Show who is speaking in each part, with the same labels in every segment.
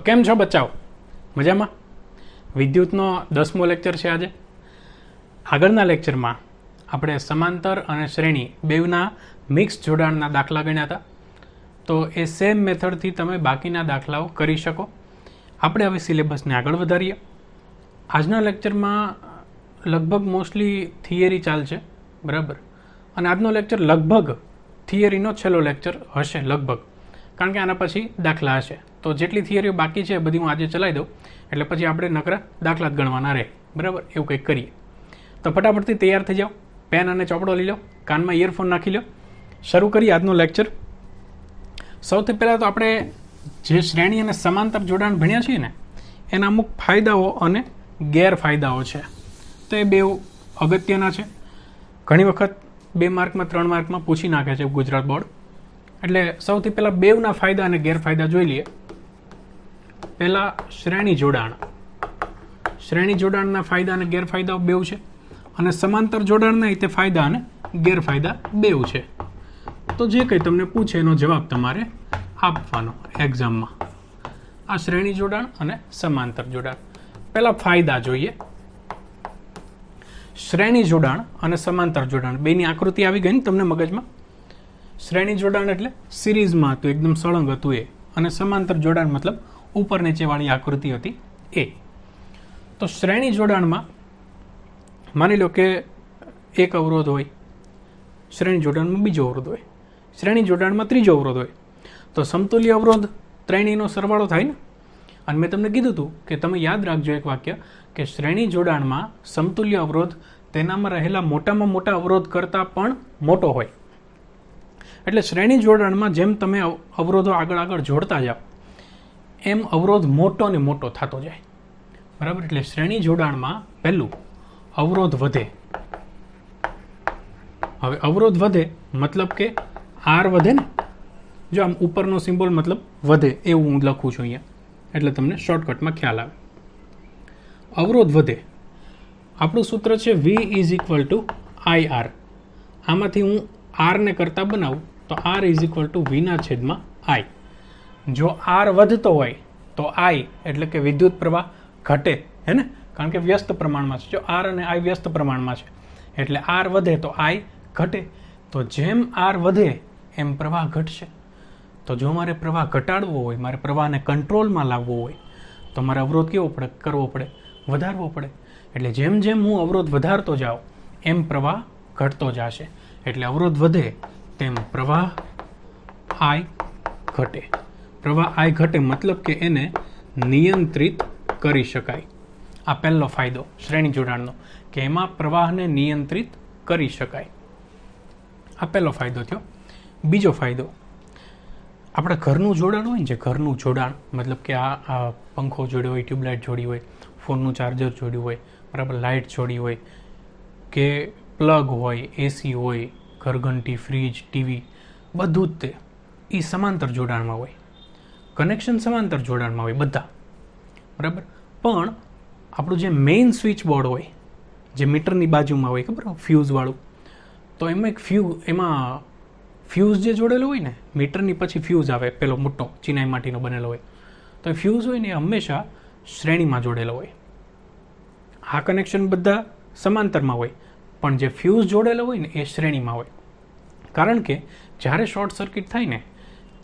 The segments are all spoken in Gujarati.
Speaker 1: કેમ છો બચ્ચાઓ? મજામાં? વિદ્યુતનો 10મો લેક્ચર છે આજે. આગળના લેક્ચરમાં આપણે સમાંતર અને શ્રેણી બેવના મિક્સ જોડાણના દાખલા ગણ્યા હતા. તો એ સેમ મેથડથી તમે બાકીના દાખલાઓ કરી શકો. આપણે હવે સિલેબસને આગળ વધારીએ. આજના લેક્ચરમાં લગભગ મોસ્ટલી થિયરી ચાલશે, બરાબર? અને આજનો લેક્ચર લગભગ થિયરીનો છેલ્લો લેક્ચર હશે, લગભગ, કારણ કે આના પછી દાખલા હશે. તો જેટલી થિયરીઓ બાકી છે બધી હું આજે ચલાવી દઉં, એટલે પછી આપણે નકરા દાખલા જ ગણવાના રહે, બરાબર? એવું કંઈક કરીએ. તો ફટાફટથી તૈયાર થઈ જાઓ, પેન અને ચોપડો લઈ લો, કાનમાં ઇયરફોન નાખી લો. શરૂ કરીએ આજનો લેક્ચર. સૌથી પહેલાં તો આપણે જે શ્રેણી અને સમાંતર જોડાણ ભણ્યા છીએ ને, એના અમુક ફાયદાઓ અને ગેરફાયદાઓ છે. તો એ બે અગત્યના છે. ઘણી વખત 2 માર્કમાં 3 માર્કમાં પૂછી નાખે છે ગુજરાત બોર્ડ. એટલે સૌથી પહેલાં બેવના ફાયદા અને ગેરફાયદા જોઈ લઈએ. પહેલાં શ્રેણી જોડાણ. શ્રેણી જોડાણના ફાયદા અને ગેરફાયદાઓ બેવ છે, અને સમાંતર જોડાણના તે ફાયદા અને ગેરફાયદા બેવ છે. તો જે કંઈ તમને પૂછે એનો જવાબ તમારે આપવાનો એક્ઝામમાં. આ શ્રેણી જોડાણ અને સમાંતર જોડાણ. પહેલાં ફાયદા જોઈએ. શ્રેણી જોડાણ અને સમાંતર જોડાણ બેની આકૃતિ આવી ગઈ ને તમને મગજમાં? શ્રેણી જોડાણ એટલે સિરીઝમાં હતું, એકદમ સળંગ હતું એ, અને સમાંતર જોડાણ મતલબ ઉપર નીચેવાળી આકૃતિ હતી એ. તો શ્રેણી જોડાણમાં માની લો કે એક અવરોધ હોય, શ્રેણી જોડાણમાં બીજો અવરોધ હોય, શ્રેણી જોડાણમાં ત્રીજો અવરોધ હોય. તો સમતુલ્ય અવરોધ ત્રણેયનો સરવાળો થાય ને. અને મેં તમને કીધું હતું કે તમે યાદ રાખજો એક વાક્ય, કે શ્રેણી જોડાણમાં સમતુલ્ય અવરોધ તેનામાં રહેલા મોટામાં મોટા અવરોધ કરતાં પણ મોટો હોય. એટલે શ્રેણી જોડાણમાં જેમ તમે અવરોધો આગળ આગળ જોડતા જાઓ એમ અવરોધ મોટો ને મોટો થતો જાય, બરાબર? એટલે શ્રેણી જોડાણમાં પહેલું અવરોધ વધે. હવે અવરોધ વધે મતલબ કે આર વધે ને. જો આમ ઉપરનો સિમ્બોલ મતલબ વધે એવું હું લખું છું અહીંયા, એટલે તમને શોર્ટકટમાં ખ્યાલ આવે. અવરોધ વધે. આપણું સૂત્ર છે V = IR. આમાંથી હું R ને કરતા બનાવું તો R = V/I. જો R વધતો હોય તો I એટલે કે વિદ્યુત પ્રવાહ ઘટે, હે ને? કારણ કે વ્યસ્ત પ્રમાણમાં છે. જો R અને I વ્યસ્ત પ્રમાણમાં છે એટલે R વધે તો I ઘટે. તો જેમ R વધે એમ પ્રવાહ ઘટશે. તો જો મારે પ્રવાહ ઘટાડવો હોય, મારે પ્રવાહને કંટ્રોલમાં લાવવો હોય, તો મારે અવરોધ કેવો કરવો પડે? વધારવો પડે. એટલે જેમ જેમ હું અવરોધ વધારતો જાઉં એમ પ્રવાહ ઘટતો જશે. એટલે અવરોધ વધે તેમ પ્રવાહ I ઘટે. પ્રવાહ I ઘટે મતલબ કે એને નિયંત્રિત કરી શકાય. આ પહેલો ફાયદો શ્રેણી જોડાણનો, કે એમાં પ્રવાહને નિયંત્રિત કરી શકાય. આ પહેલો ફાયદો થયો. બીજો ફાયદો, આપણે ઘરનું જોડાણ હોય ને, જે ઘરનું જોડાણ મતલબ કે આ પંખો જોડ્યો હોય, ટ્યુબલાઇટ જોડી હોય, ફોનનું ચાર્જર જોડ્યું હોય, બરાબર, લાઇટ જોડી હોય, કે પ્લગ હોય, એસી હોય, ઘરઘંટી, ફ્રીજ, ટીવી, બધું જ તે એ સમાંતર જોડાણમાં હોય. કનેક્શન સમાંતર જોડાણમાં હોય બધા, બરાબર. પણ આપણું જે મેઇન સ્વિચ બોર્ડ હોય, જે મીટરની બાજુમાં હોય, ખબર ફ્યુઝવાળું, તો એમાં એમાં ફ્યુઝ જે જોડેલો હોય ને, મીટરની પછી ફ્યુઝ આવે પેલો મોટો ચિનાઈ માટીનો બનેલો હોય, તો એ ફ્યુઝ હોય ને એ હંમેશા શ્રેણીમાં જોડેલો હોય. આ કનેક્શન બધા સમાંતરમાં હોય, પણ જે ફ્યુઝ જોડેલો હોય ને એ શ્રેણીમાં હોય. કારણ કે જ્યારે શોર્ટ સર્કિટ થાય ને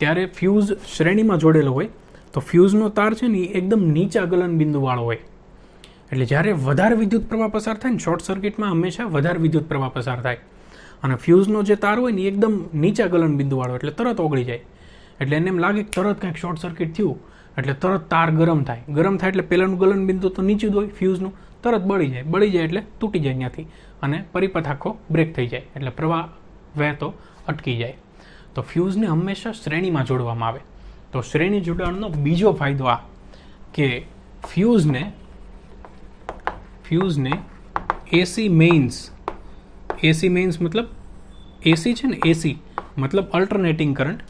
Speaker 1: ત્યારે ફ્યુઝ શ્રેણીમાં જોડેલો હોય, તો ફ્યુઝનો તાર છે ને એ એકદમ નીચા ગલન બિંદુવાળો હોય. એટલે જ્યારે વધારે વિદ્યુત પ્રવાહ પસાર થાય ને, શોર્ટ સર્કિટમાં હંમેશા વધારે વિદ્યુત પ્રવાહ પસાર થાય, અને ફ્યુઝનો જે તાર હોય ને એ એકદમ નીચા ગલન બિંદુવાળો, એટલે તરત ઓગળી જાય. એટલે એને એમ લાગે કે તરત કંઈક શોર્ટ સર્કિટ થયું, એટલે તરત તાર ગરમ થાય. ગરમ થાય એટલે પહેલાંનું ગલન બિંદુ તો નીચું જ હોય ફ્યુઝનું, તરત બળી જાય. બળી જાય એટલે તૂટી જાય ત્યાંથી, અને પરિપથ આખો બ્રેક થઈ જાય, એટલે પ્રવાહ વહેતો અટકી જાય. તો ફ્યુઝને હંમેશા શ્રેણીમાં જોડવામાં આવે. તો શ્રેણી જોડાણનો બીજો ફાયદો આ, કે ફ્યુઝને એસી મેઇન્સ મતલબ એસી છે ને, એસી મતલબ અલ્ટરનેટિંગ કરંટ,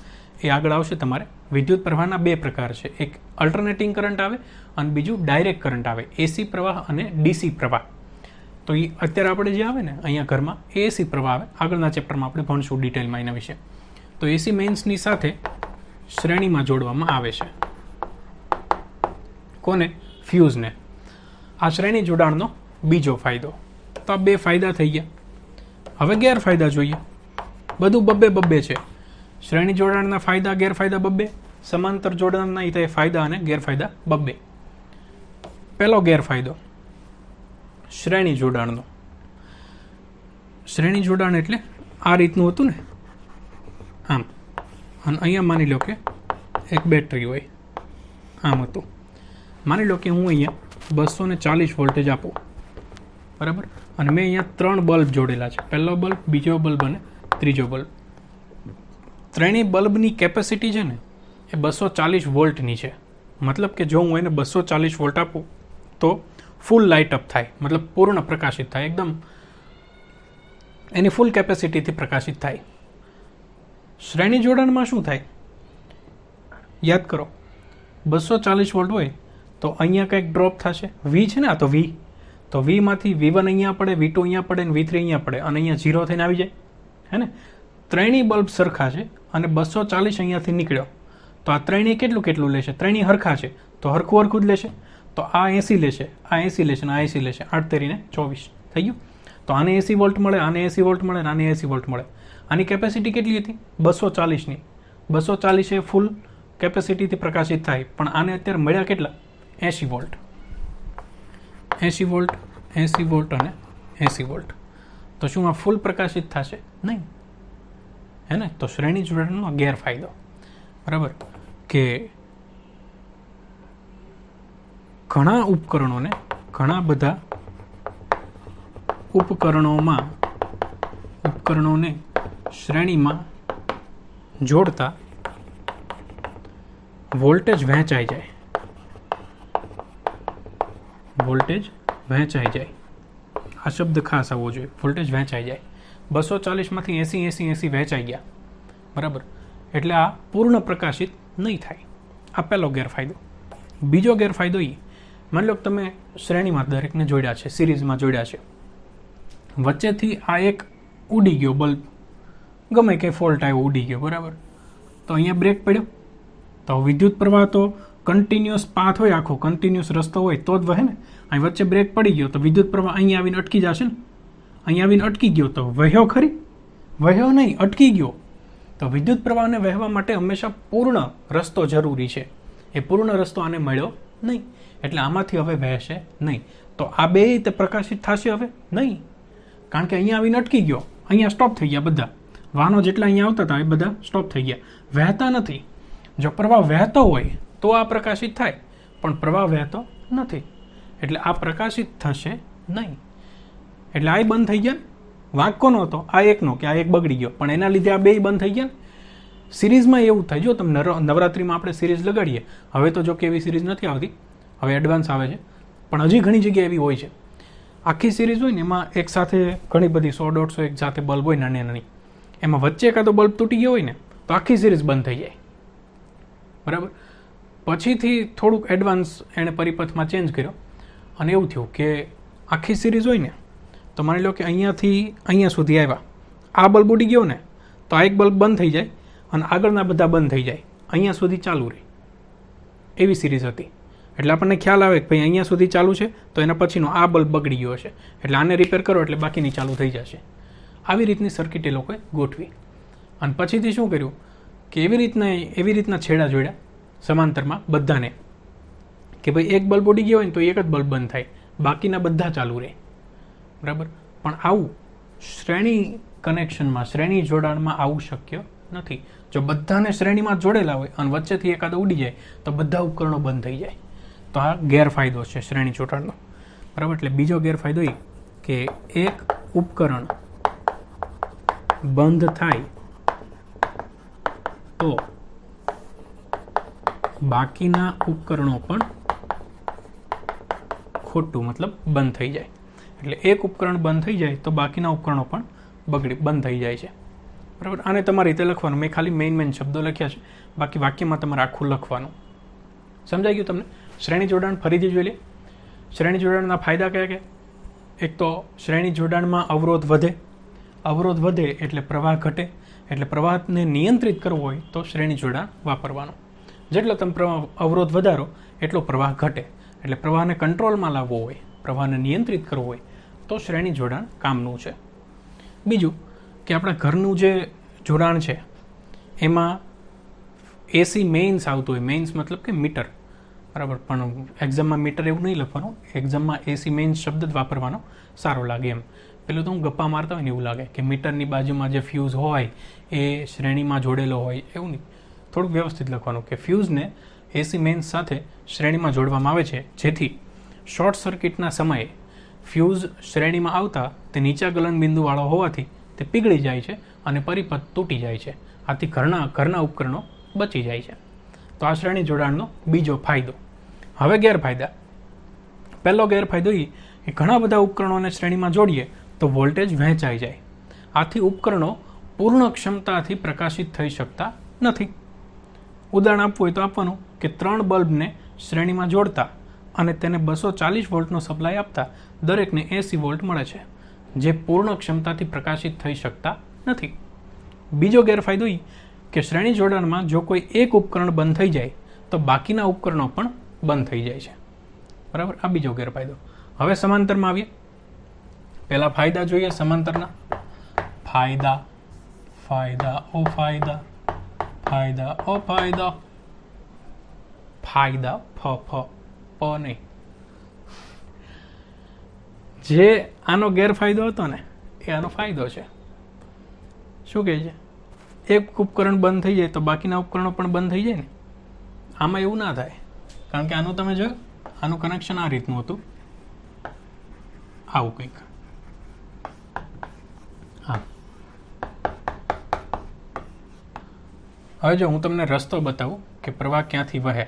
Speaker 1: એ આગળ આવશે તમારે. વિદ્યુત પ્રવાહના 2 પ્રકાર છે, એક અલ્ટરનેટિંગ કરંટ આવે અને બીજું ડાયરેક્ટ કરંટ આવે, એસી પ્રવાહ અને ડીસી પ્રવાહ. તો એ અત્યારે આપણે જે આવે ને અહીંયા ઘરમાં એ એસી પ્રવાહ આવે. આગળના ચેપ્ટરમાં આપણે ભણશું ડિટેલમાં એના વિશે. તો એસી મેઇન્સની સાથે શ્રેણીમાં જોડવામાં આવે છે. કોને? ફ્યુઝને. આ શ્રેણી જોડાણનો બીજો ફાયદો. તો આ 2 ફાયદા થઈ ગયા. હવે ગેરફાયદા જોઈએ. બધું બબ્બે છે. શ્રેણી જોડાણના ફાયદા ગેરફાયદા બબ્બે, સમાંતર જોડાણના એ ફાયદા અને ગેરફાયદા બબ્બે. પહેલો ગેરફાયદો શ્રેણી જોડાણનો. શ્રેણી જોડાણ એટલે આ રીતનું હતું ને, આમ, અને અહીંયા માની લો કે એક બેટરી હોય, આમ હતું. માની લો કે હું અહીંયા 240 વોલ્ટેજ આપું, બરાબર, અને મેં અહીંયા 3 બલ્બ જોડેલા છે. પહેલો બલ્બ, બીજો બલ્બ અને ત્રીજો બલ્બ. ત્રણેય બલ્બની કેપેસિટી છે ને એ 240 વોલ્ટની છે. મતલબ કે જો હું એને 240 વોલ્ટ આપું તો ફૂલ લાઇટ અપ થાય, મતલબ પૂર્ણ પ્રકાશિત થાય, એકદમ એની ફૂલ કેપેસિટીથી પ્રકાશિત થાય. શ્રેણી જોડાણમાં શું થાય? યાદ કરો, 240 વોલ્ટ હોય તો અહીંયા કંઈક ડ્રોપ થશે. વી છે ને, આ તો વી, તો વીમાંથી V1 અહીંયા પડે, V2 અહીંયા પડે અને V3 અહીંયા પડે, અને અહીંયા 0 થઈને આવી જાય, હે ને? ત્રણેય બલ્બ સરખા છે અને 240 અહીંયાથી નીકળ્યો તો આ ત્રણેય કેટલું લેશે? ત્રણેય હરખા છે તો હરખું જ લેશે. તો આ 80 લેશે, આ 80 લેશે અને આ 80 લેશે. 8 તેરીને 24 થઈ ગયું. તો આને 80 વોલ્ટ મળે, આને 80 વોલ્ટ મળે અને આને 80 વોલ્ટ મળે. આની કેપેસિટી કેટલી હતી? 240ની. 240 એ ફૂલ કેપેસિટીથી પ્રકાશિત થાય, પણ આને અત્યારે મળ્યા કેટલા? 80 વોલ્ટ. 80 વોલ્ટ, 80 વોલ્ટ અને 80 વોલ્ટ. તો શું આ ફૂલ પ્રકાશિત થશે? નહીં, હે ને? તો શ્રેણી જોડાણનો ગેરફાયદો, બરાબર, કે ઘણા ઉપકરણોને, ઘણા બધા ઉપકરણોને શ્રેણીમાં જોડતા વોલ્ટેજ વહેંચાઈ જાય. વોલ્ટેજ વહેંચાઈ જાય, આ શબ્દ ખાસ આવવો જોઈએ. વોલ્ટેજ વહેંચાઈ જાય. 240માંથી 80 વહેંચાઈ ગયા, બરાબર, એટલે આ પૂર્ણ પ્રકાશિત નહીં થાય. આ પહેલો ગેરફાયદો. બીજો ગેરફાયદો એ, માની લો કે તમે શ્રેણીમાં દરેકને જોડ્યા છે, સિરીઝમાં જોડ્યા છે, વચ્ચેથી આ એક ઉડી ગયો બલ્બ, ગમે કંઈ ફોલ્ટ આવ્યો, ઉડી ગયો, બરાબર, તો અહીંયા બ્રેક પડ્યો તો વિદ્યુત પ્રવાહ તો કન્ટિન્યુઅસ પાથ હોય, આખો કન્ટિન્યુઅસ રસ્તો હોય તો જ વહે ને. અહીં વચ્ચે બ્રેક પડી ગયો તો વિદ્યુત પ્રવાહ અહીંયા આવીને અટકી જશે ને. અહીંયા આવીને અટકી ગયો તો વહ્યો ખરી? વહ્યો નહીં, અટકી ગયો. તો વિદ્યુત પ્રવાહને વહેવા માટે હંમેશા પૂર્ણ રસ્તો જરૂરી છે. એ પૂર્ણ રસ્તો આને મળ્યો નહીં, એટલે આમાંથી હવે વહેશે નહીં. તો આ બે રીતે પ્રકાશિત થશે હવે નહીં, કારણ કે અહીંયા આવીને અટકી ગયો, અહીંયા સ્ટોપ થઈ ગયા. બધા વાહનો જેટલા અહીંયા આવતા હતા એ બધા સ્ટોપ થઈ ગયા, વહેતા નથી. જો પ્રવાહ વહેતો હોય તો આ પ્રકાશિત થાય, પણ પ્રવાહ વહેતો નથી એટલે આ પ્રકાશિત થશે નહીં. એટલે આ બંધ થઈ ગયા. વાંક કોનો હતો? આ એકનો, કે આ એક બગડી ગયો, પણ એના લીધે આ બે બંધ થઈ ગયા. સિરીઝમાં એવું થાય, જો તમે નવરાત્રિમાં આપણે સિરીઝ લગાડીએ, હવે તો જો કે એવી સિરીઝ નથી આવતી, હવે એડવાન્સ આવે છે, પણ હજી ઘણી જગ્યાએ એવી હોય છે. આખી સિરીઝ હોય ને એમાં એક સાથે ઘણી બધી 100-150 એક સાથે બલ્બ હોય, નાની નાની, એમાં વચ્ચે એકાદો બલ્બ તૂટી ગયો હોય ને તો આખી સિરીઝ બંધ થઈ જાય, બરાબર. પછીથી થોડુંક એડવાન્સ એણે પરિપથમાં ચેન્જ કર્યો અને એવું થયું કે આખી સિરીઝ હોય ને તો માની લો કે અહીંયાથી અહીંયા સુધી આવ્યા, આ બલ્બ ઉડી ગયો ને તો આ એક બલ્બ બંધ થઈ જાય અને આગળના બધા બંધ થઈ જાય, અહીંયા સુધી ચાલુ રહે, એવી સિરીઝ હતી. એટલે આપણને ખ્યાલ આવે કે ભાઈ અહીંયા સુધી ચાલુ છે તો એના પછીનો આ બલ્બ બગડી ગયો હશે, એટલે આને રિપેર કરો એટલે બાકીની ચાલુ થઈ જશે. આવી રીતની સર્કિટ એ લોકોએ ગોઠવી અને પછીથી શું કર્યું કે એવી રીતના છેડા જોડ્યા સમાંતરમાં બધાને, કે ભાઈ એક બલ્બ ઉડી ગયો હોય ને તો એક જ બલ્બ બંધ થાય, બાકીના બધા ચાલુ રહે, બરાબર. પણ આવું શ્રેણી કનેક્શનમાં, શ્રેણી જોડાણમાં આવું શક્ય નથી. જો બધાને શ્રેણીમાં જોડેલા હોય અને વચ્ચેથી એકાદો ઉડી જાય તો બધા ઉપકરણો બંધ થઈ જાય. તો આ ગેરફાયદો છે શ્રેણી જોડાણનો, બરાબર. એટલે બીજો ગેરફાયદો એ કે એક ઉપકરણ બંધ થાય તો બાકીના ઉપકરણો પણ ખોટું, મતલબ બંધ થઈ જાય. એટલે એક ઉપકરણ બંધ થઈ જાય તો બાકીના ઉપકરણો પણ બંધ થઈ જાય છે, બરાબર. આને તમારી રીતે લખવાનું, મેં ખાલી મેઇન શબ્દો લખ્યા છે, બાકી વાક્યમાં તમારે આખું લખવાનું. સમજાઈ ગયું તમને? શ્રેણી જોડાણ ફરીથી જોઈ લે. શ્રેણી જોડાણના ફાયદા કયા કયા? એક તો શ્રેણી જોડાણમાં અવરોધ વધે. અવરોધ વધે એટલે પ્રવાહ ઘટે, એટલે પ્રવાહને નિયંત્રિત કરવો હોય તો શ્રેણી જોડાણ વાપરવાનું. જેટલો તમે અવરોધ વધારો એટલો પ્રવાહ ઘટે. એટલે પ્રવાહને કંટ્રોલમાં લાવવો હોય, પ્રવાહને નિયંત્રિત કરવો હોય તો શ્રેણી જોડાણ કામનું છે. બીજું કે આપણા ઘરનું જે જોડાણ છે એમાં એસી મેઇન્સ આવતું હોય, મેઇન્સ મતલબ કે મીટર, બરાબર, પણ એક્ઝામમાં મીટર એવું નહીં લખવાનું, એક્ઝામમાં એસી મેઇન્સ શબ્દ જ વાપરવાનો સારો લાગે એમ. પેલું તો હું ગપ્પા મારતા હોય ને એવું લાગે કે મીટરની બાજુમાં જે ફ્યુઝ હોય એ શ્રેણીમાં જોડેલો હોય, એવું નહીં. થોડુંક વ્યવસ્થિત લખવાનું કે ફ્યુઝને એસી મેઇન્સ સાથે શ્રેણીમાં જોડવામાં આવે છે, જેથી શોર્ટ સર્કિટના સમયે ફ્યુઝ શ્રેણીમાં આવતા તે નીચા ગલન બિંદુવાળો હોવાથી તે પીગળી જાય છે અને પરિપથ તૂટી જાય છે. આથી ઘરના ઉપકરણો બચી જાય છે. તો આ શ્રેણી જોડાણનો બીજો ફાયદો. હવે ગેરફાયદા. પહેલો ગેરફાયદો એ કે ઘણા બધા ઉપકરણોને શ્રેણીમાં જોડીએ તો વોલ્ટેજ વહેંચાઈ જાય. આથી ઉપકરણો પૂર્ણ ક્ષમતાથી પ્રકાશિત થઈ શકતા નથી. ઉદાહરણ આપવું હોય તો આપવાનું કે 3 બલ્બને શ્રેણીમાં જોડતા અને તેને 240 વોલ્ટનો સપ્લાય આપતા દરેકને 80 વોલ્ટ મળે છે, જે પૂર્ણ ક્ષમતાથી પ્રકાશિત થઈ શકતા નથી. બીજો ગેરફાયદો એ કે શ્રેણી જોડાણમાં જો કોઈ એક ઉપકરણ બંધ થઈ જાય તો બાકીના ઉપકરણો પણ બંધ થઈ જાય છે, બરાબર. આ બીજો ગેરફાયદો. હવે સમાંતરમાં આવીએ. પહેલા ફાયદા જોઈએ સમાંતરના. ફાયદા, ફાયદા, અફાયદા, ફાયદા, અફાયદા, ફાયદા, પ નહીં. જે આનો ગેરફાયદો હતો ને એ આનો ફાયદો છે. શું કહે છે? એક ઉપકરણ બંધ થઈ જાય તો બાકીના ઉપકરણો પણ બંધ થઈ જાય ને. આમાં એવું ના થાય, કારણ કે આનું તમે જો આનું કનેક્શન આ રીતનું હતું, આવું કંઈક. હા, હવે જો હું તમને રસ્તો બતાવું કે પ્રવાહ ક્યાંથી વહે.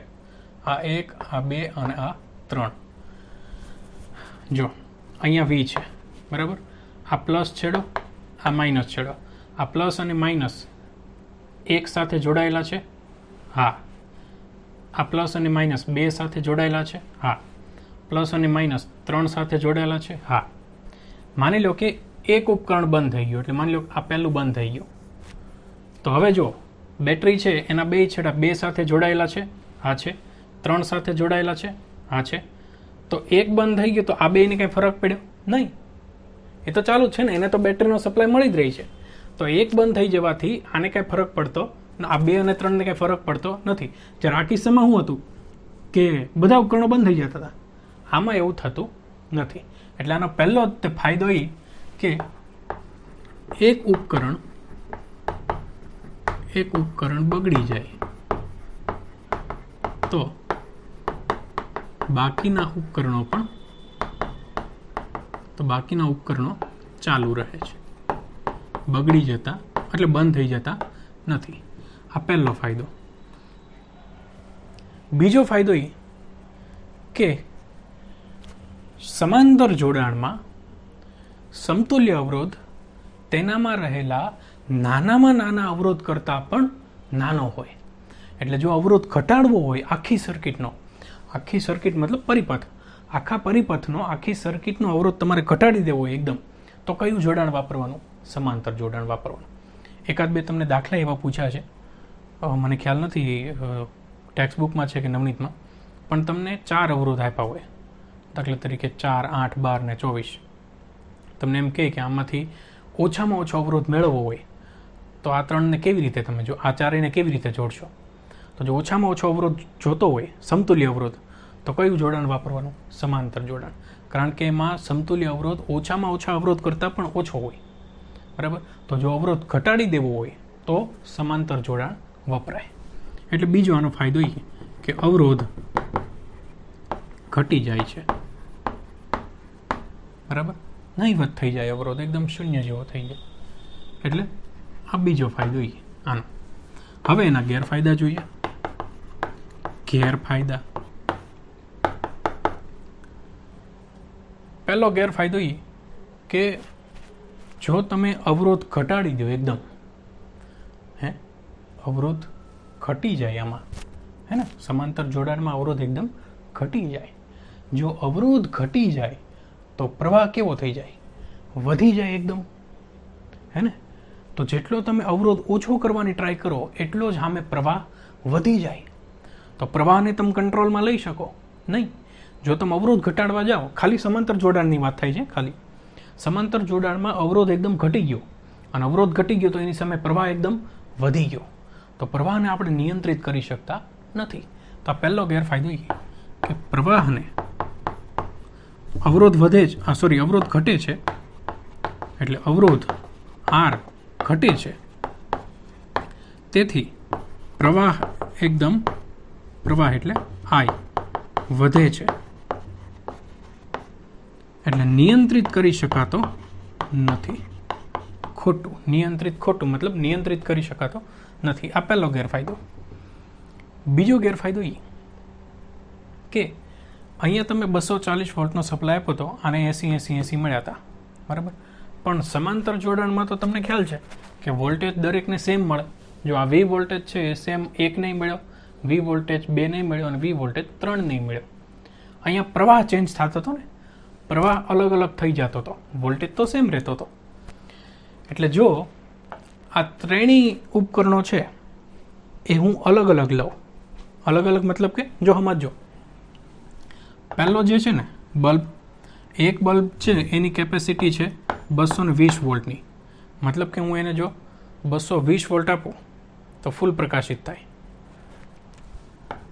Speaker 1: આ 1, આ 2 અને આ 3. જો અહીંયા V છે, બરાબર. આ પ્લસ છેડો, આ માઇનસ છેડો. આ પ્લસ અને માઇનસ એક સાથે જોડાયેલા છે. હા. આ પ્લસ અને માઇનસ 2 સાથે જોડાયેલા છે. હા. પ્લસ અને માઇનસ 3 સાથે જોડાયેલા છે. હા. માની લો કે એક ઉપકરણ બંધ થઈ ગયું, એટલે માની લો આ પહેલું બંધ થઈ ગયું. તો હવે જો બેટરી છે એના 2 છેડા 2 સાથે જોડાયેલા છે. હા છે. 3 સાથે જોડાયેલા છે. હા છે. તો એક બંધ થઈ ગયું તો આ 2 ને કંઈ ફરક પડ્યો નહીં. એ તો ચાલુ જ છે ને, એને તો બેટરીનો સપ્લાય મળી જ રહી છે. તો એક બંધ થઈ જવાથી આને કાંઈ ફરક પડતો, આ 2 અને 3 ને કાંઈ ફરક પડતો નથી. જ્યારે આ કિસ્સામાં શું હતું કે બધા ઉપકરણો બંધ થઈ જતા હતા. આમાં એવું થતું નથી. એટલે આનો પહેલો તે ફાયદો એ કે એક ઉપકરણ બગડી જાય તો બાકીના ઉપકરણો ચાલુ રહે છે, બગડી જતા એટલે બંધ થઈ જતા નથી. આ પહેલો ફાયદો. બીજો ફાયદો એ કે સમાંતર જોડાણમાં સમતુલ્ય અવરોધ તેનામાં રહેલા નાનામાં નાના અવરોધ કરતાં પણ નાનો હોય. એટલે જો અવરોધ ઘટાડવો હોય આખી સર્કિટ મતલબ પરિપથ, આખી સર્કિટનો અવરોધ તમારે ઘટાડી દેવો હોય એકદમ, તો કયું જોડાણ વાપરવાનું? સમાંતર જોડાણ વાપરવાનું. એકાદ બે તમને દાખલા એવા પૂછ્યા છે, મને ખ્યાલ નથી ટેક્સ્ટ બુકમાં છે કે નવનીતમાં, પણ તમને 4 અવરોધ આપ્યા હોય, દાખલા તરીકે 4, 8, 12 ને 24. તમને એમ કહે કે આમાંથી ઓછામાં ઓછો અવરોધ મેળવવો હોય તો આ 3 ને કેવી રીતે તમે જો આ 4 ને કેવી રીતે જોડશો? તો જો ઓછામાં ઓછો અવરોધ જોતો હોય, સમતુલ્ય અવરોધ, તો કયું જોડાણ વાપરવાનું? સમાંતર જોડાણ. કારણ કે એમાં સમતુલ્ય અવરોધ ઓછામાં ઓછા અવરોધ કરતાં પણ ઓછો હોય, બરાબર. તો જો અવરોધ ઘટાડી દેવો હોય તો સમાંતર જોડાણ વપરાય. એટલે બીજો આનો ફાયદો એ કે અવરોધ ઘટી જાય છે, બરાબર. નહીવત થઈ જાય અવરોધ, એકદમ શૂન્ય જેવો થઈ જાય. એટલે આ બીજો ફાયદો એ આનો. હવે એના ગેરફાયદા જોઈએ. ગેરફાયદા. પહેલો ગેરફાયદો એ કે જો તમે અવરોધ ઘટાડી દો એકદમ, અવરોધ ઘટી જાય આમાં, હે ને, સમાંતર જોડાણમાં અવરોધ એકદમ ઘટી જાય. જો અવરોધ ઘટી જાય તો પ્રવાહ કેવો થઈ જાય? વધી જાય એકદમ, હે ને. તો જેટલો તમે અવરોધ ઓછો કરવાની ટ્રાય કરો એટલો જ સામે પ્રવાહ વધી જાય. તો પ્રવાહને તમે કંટ્રોલમાં લઈ શકો નહીં. જો તમે અવરોધ ઘટાડવા જાઓ, ખાલી સમાંતર જોડાણની વાત થાય છે, ખાલી સમાંતર જોડાણમાં અવરોધ એકદમ ઘટી ગયો અને અવરોધ ઘટી ગયો તો એની સામે પ્રવાહ એકદમ વધી ગયો, તો પ્રવાહને આપણે નિયંત્રિત કરી શકતા નથી. તો આ પહેલો ગેરફાયદો એ કે પ્રવાહને અવરોધ વધે છે, અવરોધ ઘટે છે, એટલે અવરોધ R ઘટે છે, તેથી પ્રવાહ એટલે I વધે છે, એટલે નિયંત્રિત કરી શકાતો નથી. ખોટું મતલબ નિયંત્રિત કરી શકાતો નથી. આ પહેલો ગેરફાયદો. બીજો ગેરફાયદો એ કે અહીંયા તમે 240 વોલ્ટનો સપ્લાય આપ્યો હતો અને 80 મળ્યા હતા, બરાબર. પણ સમાંતર જોડાણમાં તો તમને ખ્યાલ છે કે વોલ્ટેજ દરેકને સેમ મળે. જો આ V વોલ્ટેજ છે એ સેમ 1 નહીં મળ્યો, V વોલ્ટેજ 2 નહીં મળ્યો અને V વોલ્ટેજ 3 નહીં મળ્યો. અહીંયા પ્રવાહ ચેન્જ થતો હતો ને, પ્રવાહ અલગ અલગ થઈ જતો હતો, વોલ્ટેજ તો સેમ રહેતો હતો. એટલે જો આ ત્રણેય ઉપકરણો છે એ હું અલગ અલગ લઉં, અલગ અલગ મતલબ કે જો સમજો, પહેલો જે છે ને બલ્બ, એક બલ્બ છે એની કેપેસિટી છે 220 વોલ્ટની, મતલબ કે હું એને જો 220 વોલ્ટ આપું તો ફૂલ પ્રકાશિત થાય.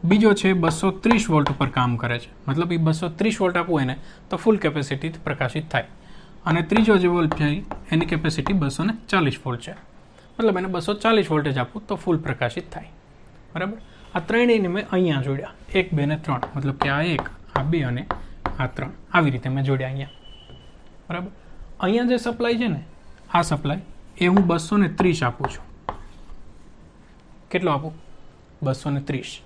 Speaker 1: બીજો છે 230 વોલ્ટ ઉપર કામ કરે છે, મતલબ એ 230 વોલ્ટ આપવું એને તો ફૂલ કેપેસિટી પ્રકાશિત થાય. અને ત્રીજો જે બલ્બ છે એની કેપેસિટી 240 વોલ્ટ છે, મતલબ એને 240 વોલ્ટેજ આપું તો ફૂલ પ્રકાશિત થાય, બરાબર. આ ત્રણેયને મેં અહીંયા જોડ્યા, 1, 2 ને 3, મતલબ કે આ 1, આ 2 અને આ 3, આવી રીતે મેં જોડ્યા અહીંયા, બરાબર. અહીંયા જે સપ્લાય છે ને, આ સપ્લાય એ હું 230 આપું છું. કેટલો આપું? 230.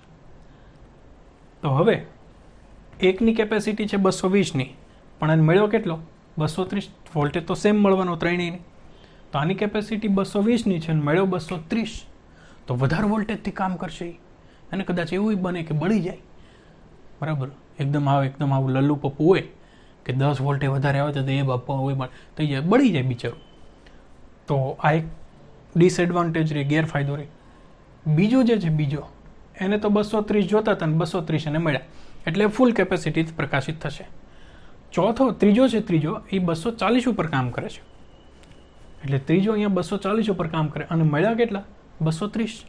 Speaker 1: તો હવે એકની કેપેસિટી છે 220ની, પણ એને મળ્યો કેટલો? 230. વોલ્ટેજ તો સેમ મળવાનો ત્રણેયની, તો આની કેપેસિટી 220ની છે અને મળ્યો 230, તો વધારે વોલ્ટેજથી કામ કરશે અને કદાચ એવું બને કે બળી જાય, બરાબર. એકદમ આવું લલ્લુ પપ્પુ હોય કે 10 વોલ્ટે વધારે આવે તો એ બાપા હોય થઈ જાય, બળી જાય બિચારું. તો આ એક ડિસએડવાન્ટેજ રહે, ગેરફાયદો રહે. બીજો જે છે બીજો, એને તો 230 જોતા હતા ને 230 એને મળ્યા, એટલે ફૂલ કેપેસિટી પ્રકાશિત થશે. ત્રીજો એ 240 ઉપર કામ કરે છે, એટલે ત્રીજો અહીંયા 240 ઉપર કામ કરે અને મળ્યા કેટલા? 230.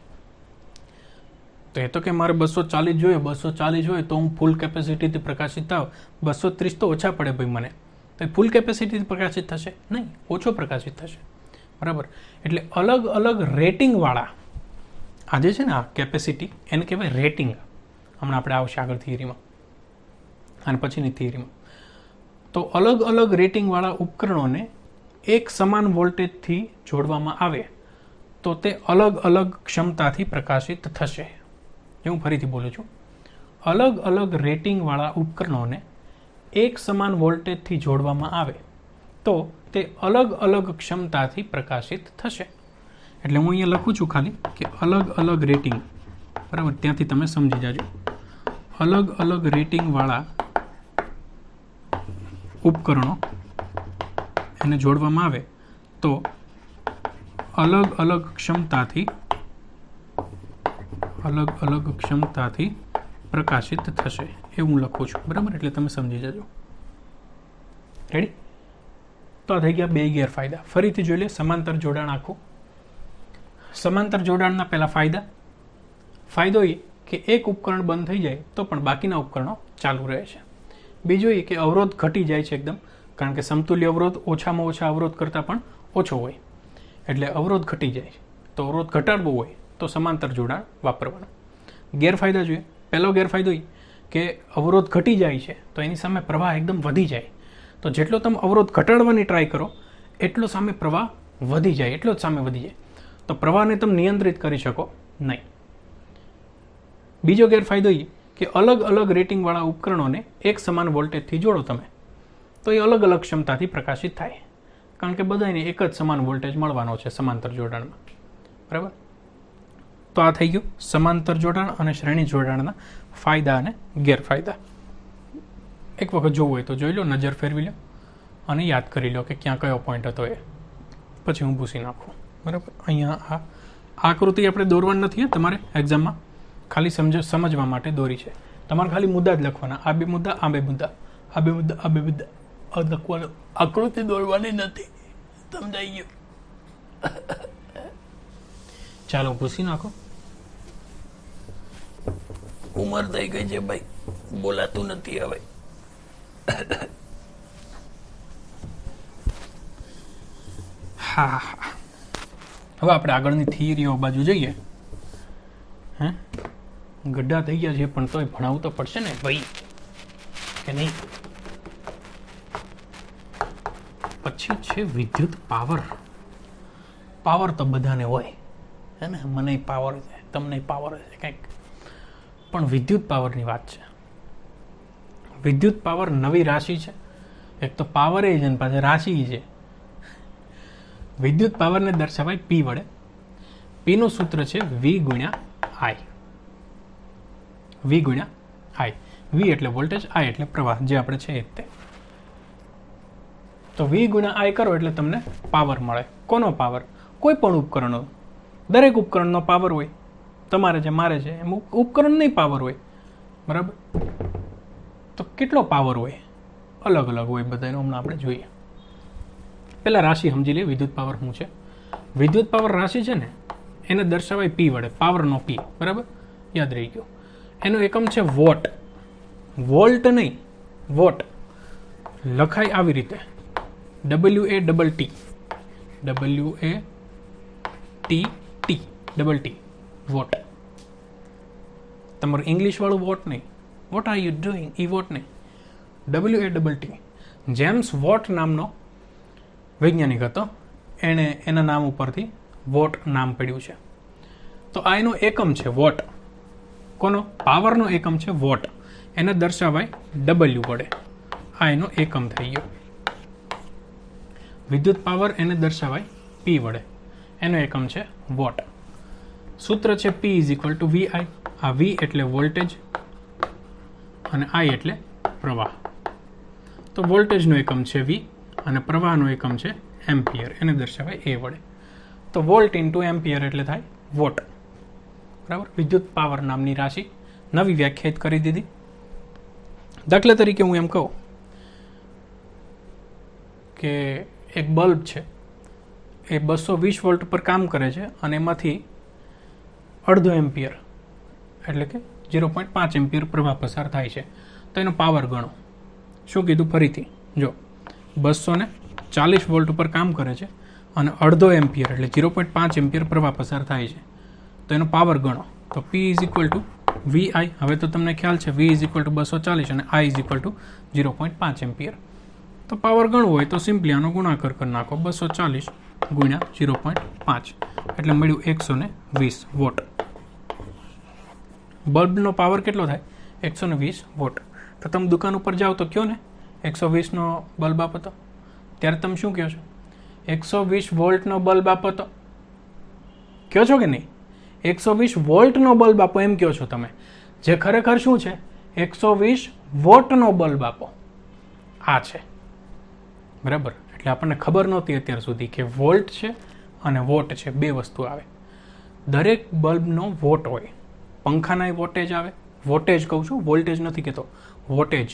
Speaker 1: તો એ તો કે મારે 240 જોઈએ, 240 હોય તો હું ફૂલ કેપેસિટીથી પ્રકાશિત થાવ, 230 તો ઓછા પડે ભાઈ મને, તો ફૂલ કેપેસિટીથી પ્રકાશિત થશે નહીં, ઓછો પ્રકાશિત થશે, બરાબર. એટલે અલગ અલગ રેટિંગવાળા આ જે છે ને આ કેપેસિટી એને કહેવાય રેટિંગ. હમણાં આપણે આવશે આગળ થિયરીમાં અને પછીની થિયરીમાં. તો અલગ અલગ રેટિંગવાળા ઉપકરણોને એક સમાન વોલ્ટેજથી જોડવામાં આવે તો તે અલગ અલગ ક્ષમતાથી પ્રકાશિત થશે. હું ફરીથી બોલું છું, અલગ અલગ રેટિંગવાળા ઉપકરણોને એક સમાન વોલ્ટેજથી જોડવામાં આવે તો તે અલગ અલગ ક્ષમતાથી પ્રકાશિત થશે. એટલે હું અહીંયા લખું છું ખાલી કે અલગ અલગ રેટિંગ, બરાબર. ત્યાંથી તમે સમજી જાજો. અલગ અલગ રેટિંગવાળા ઉપકરણો એને જોડવામાં આવે તો અલગ અલગ ક્ષમતાથી પ્રકાશિત થશે, એવું હું લખું છું, બરાબર. એટલે તમે સમજી જજો. રેડી? તો આ થઈ ગયા 2 ગેરફાયદા. ફરીથી જોઈ લે સમાંતર જોડાણ આખું. સમાંતર જોડાણના પહેલા ફાયદો એ કે એક ઉપકરણ બંધ થઈ જાય તો પણ બાકીના ઉપકરણો ચાલુ રહે છે. બીજો એ કે અવરોધ ઘટી જાય છે એકદમ, કારણ કે સમતુલ્ય અવરોધ ઓછામાં ઓછા અવરોધ કરતાં પણ ઓછો હોય, એટલે અવરોધ ઘટી જાય છે. તો અવરોધ ઘટાડવો હોય તો સમાંતર જોડાણ વાપરવાનું. ગેરફાયદા જોઈએ. પહેલો ગેરફાયદો એ કે અવરોધ ઘટી જાય છે તો એની સામે પ્રવાહ એકદમ વધી જાય, તો જેટલો તમે અવરોધ ઘટાડવાની ટ્રાય કરો એટલો સામે પ્રવાહ વધી જાય, એટલો જ સામે વધી જાય, તો પ્રવાહને તમે નિયંત્રિત કરી શકો નહીં. બીજો ગેરફાયદો એ કે અલગ અલગ રેટિંગવાળા ઉપકરણોને એક સમાન વોલ્ટેજથી જોડો તમે તો એ અલગ અલગ ક્ષમતાથી પ્રકાશિત થાય, કારણ કે બધાને એક જ સમાન વોલ્ટેજ મળવાનો છે સમાંતર જોડાણમાં, બરાબર. તો આ થઈ ગયું સમાંતર જોડાણ અને શ્રેણી જોડાણના ફાયદા અને ગેરફાયદા. એક વખત જોવું હોય તો જોઈ લો, નજર ફેરવી લો અને યાદ કરી લો કે ક્યાં કયો પોઈન્ટ હતો એ, પછી હું ભૂસી નાખું, બરાબર. અહીંયા આ આકૃતિ આપણે દોરવાની નથી, તમારે એક્ઝામમાં ખાલી સમજવા માટે દોરી છે. તમારે ખાલી મુદ્દા જ લખવાના, આ બે મુદ્દા, આ બે મુદ્દા, આ બે મુદ્દા, આ બે મુદ્દા લખવાનું, આકૃતિ દોરવાની નથી. સમજાઈ ગયું? ચાલો પૂછી નાખો. ઉંમર થઈ ગઈ છે ભાઈ, બોલાતું નથી હવે. હા, હવે આપણે આગળની થિયરીઓ બાજુ જઈએ. હે, ગड्ढा થઈ ગયા છે પણ તોય ભણાવવું તો પડશે ને ભાઈ, કે નહીં? પછી છે વિદ્યુત પાવર. પાવર તો બધાને હોય, હે ને? મને પાવર છે, તમને પાવર છે કંઈક, પણ વિદ્યુત પાવરની વાત છે. વિદ્યુત પાવર નવી રાશિ છે. એક તો પાવર એ છે ને પાછળ રાશિ છે. વિદ્યુત પાવરને દર્શાવાય પી વડે. પીનું સૂત્ર છે વી ગુણ્યા આઈ. વી ગુણ્યા આઈ. વી એટલે વોલ્ટેજ, આઈ એટલે પ્રવાહ, જે આપણે છે એ તે. તો વી ગુણ્યા આઈ કરો એટલે તમને પાવર મળે. કોનો પાવર? કોઈ પણ ઉપકરણનો. દરેક ઉપકરણનો પાવર હોય. તમારે છે, મારે છે, એમ ઉપકરણ નહીં પાવર હોય. બરાબર? તો કેટલો પાવર હોય? અલગ અલગ હોય બધાનો. હમણાં આપણે જોઈએ. પહેલા રાશિ સમજી લઈએ, વિદ્યુત પાવર શું છે. વિદ્યુત પાવર રાશિ છે ને, એને દર્શાવાય પી વડે. પાવરનો પી, બરાબર? યાદ રહી ગયો. એનો એકમ છે વોટ. વોલ્ટ નહીં, વોટ. લખાય આવી રીતે, WATT. WATT, watt. તમારું ઇંગ્લિશ વાળું વોટ નહીં. વોટ આર યુ ડુઈંગ, એ વોટ નહીં. WATT. જેમ્સ વોટ નામનો વૈજ્ઞાનિક હતો, એણે એના નામ ઉપરથી વોટ નામ પડ્યું છે. તો આ એનો એકમ છે વોટ. કોનો? પાવરનો એકમ છે વોટ. એને દર્શાવાય W વડે. આ એનો એકમ થઈ ગયો. વિદ્યુત પાવર એને દર્શાવાય P વડે. એનો એકમ છે વોટ. સૂત્ર છે P = VI. આ V એટલે વોલ્ટેજ અને I એટલે પ્રવાહ. તો વોલ્ટેજનો એકમ છે V અને પ્રવાહનો એકમ છે એમ્પિયર. એને દર્શાવાય A વડે. તો વોલ્ટ ઇન્ટુ એમ્પિયર એટલે થાય વોટ. બરાબર? વિદ્યુત પાવર નામની રાશિ નવી વ્યાખ્યાયિત કરી દીધી. દાખલા તરીકે હું એમ કહું કે એક બલ્બ છે, એ 220 વોલ્ટ પર કામ કરે છે અને એમાંથી અડધો એમ્પિયર એટલે કે 0.5 એમ્પિયર પ્રવાહ પસાર થાય છે. તો એનો પાવર ગણો. શું કીધું ફરીથી? જો 240 વોલ્ટ ઉપર કામ કરે છે અને અડધો એમ્પિયર એટલે 0.5 એમ્પિયર પ્રવાહ પસાર થાય છે. તો એનો પાવર ગણો. તો P = VI. હવે તો તમને ખ્યાલ છે V = 240 અને I = 0.5 એમ્પિયર. તો પાવર ગણવો હોય તો સિમ્પલી આનો ગુણાકાર કરી નાખો. 240 ગુણ્યા 0.5 એટલે મળ્યું 120 વોટ. બલ્બનો પાવર કેટલો થાય? 120 વોટ. તો તમે દુકાન ઉપર જાઓ તો કયો ને 120નો બલ્બ આપો તો, ત્યારે તમે શું કહો છો? 120 વોલ્ટનો બલ્બ આપો તો કહો છો કે નહીં? 120 વોલ્ટનો બલ્બ આપો એમ કહો છો તમે. જે ખરેખર શું છે? 120 વોટનો બલ્બ આપો. આ છે. બરાબર? એટલે આપણને ખબર નહોતી અત્યાર સુધી કે વોલ્ટ છે અને વોટ છે, બે વસ્તુ આવે. દરેક બલ્બનો વોટ હોય. પંખાના વોટેજ આવે. વોટેજ કહું છું, વોલ્ટેજ નથી કહેતો. વોટેજ.